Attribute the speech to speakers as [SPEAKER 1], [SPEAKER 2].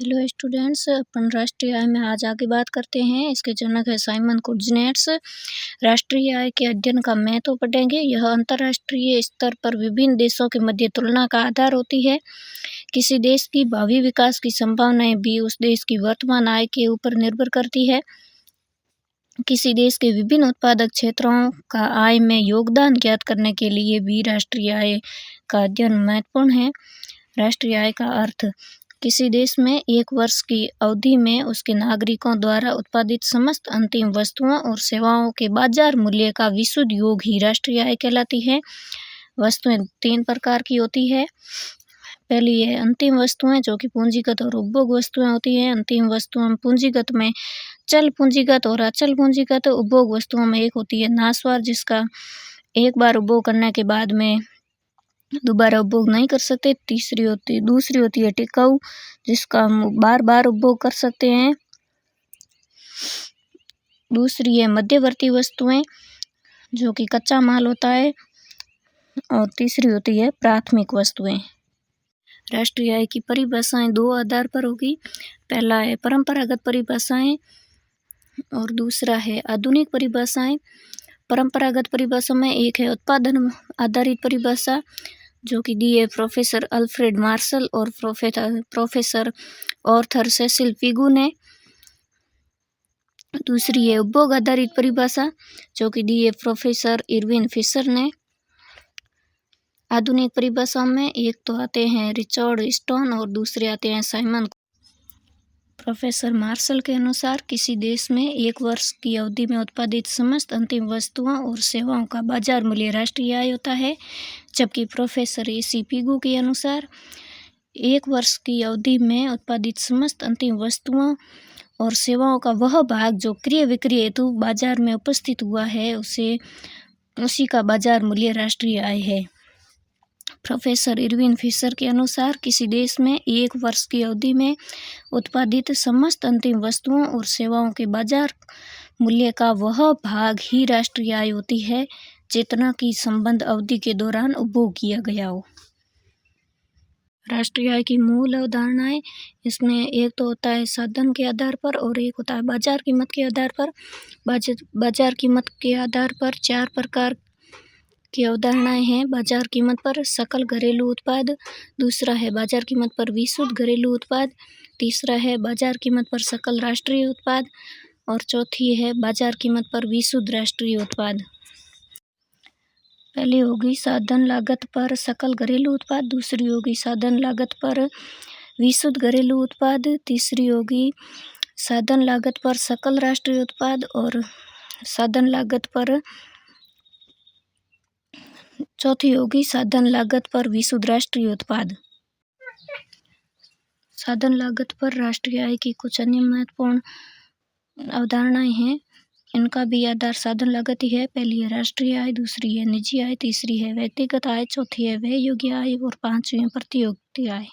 [SPEAKER 1] Hello students, अपन राष्ट्रीय आय में आज आगे बात करते हैं। इसके जनक है साइमन कुज़नेट्स। राष्ट्रीय आय के अध्ययन का महत्व पढ़ेंगे। यह अंतर्राष्ट्रीय स्तर पर विभिन्न देशों के मध्य तुलना का आधार होती है। किसी देश की भावी विकास की संभावनाएं भी उस देश की वर्तमान आय के ऊपर निर्भर करती है। किसी देश के विभिन्न उत्पादक क्षेत्रों का आय में योगदान ज्ञात करने के लिए भी राष्ट्रीय आय का अध्ययन महत्वपूर्ण है। राष्ट्रीय आय का अर्थ किसी देश में एक वर्ष की अवधि में उसके नागरिकों द्वारा उत्पादित समस्त अंतिम वस्तुओं और सेवाओं के बाजार मूल्य का विशुद्ध योग ही राष्ट्रीय आय कहलाती है। वस्तुएं 3 प्रकार की होती है। पहली है अंतिम वस्तुएं, जो कि पूंजीगत और उपभोग वस्तुएं होती हैं। अंतिम वस्तुओं पूंजीगत में चल पूंजीगत और अचल पूंजीगत। उपभोग वस्तुओं में एक होती है नाशवान, जिसका एक बार उपभोग करने के बाद में दोबारा उपभोग नहीं कर सकते। दूसरी होती है टिकाऊ, जिसका हम बार बार उपभोग कर सकते हैं। दूसरी है मध्यवर्ती वस्तुएं, जो कि कच्चा माल होता है। और तीसरी होती है प्राथमिक वस्तुएं। राष्ट्रीय आय की परिभाषाएं 2 आधार पर होगी। पहला है परंपरागत परिभाषाएं और दूसरा है आधुनिक परिभाषाएं। परंपरागत परिभाषा में एक है उत्पादन आधारित परिभाषा, जो कि दी है प्रोफेसर अल्फ्रेड मार्शल और प्रोफेसर आर्थर सेसिल पिगू ने। दूसरी है उपभोग आधारित परिभाषा, जो कि दी है प्रोफेसर इरविन फिशर ने। आधुनिक परिभाषा में एक तो आते हैं रिचर्ड स्टोन और दूसरे आते हैं साइमन। प्रोफेसर मार्शल के अनुसार किसी देश में एक वर्ष की अवधि में उत्पादित समस्त अंतिम वस्तुओं और सेवाओं का बाजार मूल्य राष्ट्रीय आय होता है। जबकि प्रोफेसर एसी पिगू के अनुसार एक वर्ष की अवधि में उत्पादित समस्त अंतिम वस्तुओं और सेवाओं का वह भाग जो क्रय विक्रय हेतु बाजार में उपस्थित हुआ है, उसी का बाजार मूल्य राष्ट्रीय आय है। प्रोफेसर इरविन फिशर के अनुसार किसी देश में एक वर्ष की अवधि में उत्पादित समस्त अंतिम वस्तुओं और सेवाओं के बाजार मूल्य का वह भाग ही राष्ट्रीय आय होती है, जितना कि संबद्ध अवधि के दौरान उपभोग किया गया हो। राष्ट्रीय आय की मूल अवधारणाएं, इसमें एक तो होता है साधन के आधार पर और एक होता है बाजार कीमत के आधार पर। बाजार कीमत के आधार पर 4 प्रकार की अवधारणाएं हैं। बाजार कीमत पर सकल घरेलू उत्पाद, दूसरा है बाजार कीमत पर विशुद्ध घरेलू उत्पाद, तीसरा है बाजार कीमत पर सकल राष्ट्रीय उत्पाद और चौथी है बाजार कीमत पर विशुद्ध राष्ट्रीय उत्पाद। पहली होगी साधन लागत पर सकल घरेलू उत्पाद, दूसरी होगी साधन लागत पर विशुद्ध घरेलू उत्पाद, तीसरी होगी साधन लागत पर सकल राष्ट्रीय उत्पाद और साधन लागत पर चौथी होगी साधन लागत पर विशुद्ध राष्ट्रीय उत्पाद। साधन लागत पर राष्ट्रीय आय की कुछ अन्य महत्वपूर्ण अवधारणाएं हैं। इनका भी आधार साधन लागत ही है। पहली है राष्ट्रीय आय, दूसरी है निजी आय, तीसरी है व्यक्तिगत आय, चौथी है व्यय योग्य आय और 5वीं है प्रतियोगिता आय।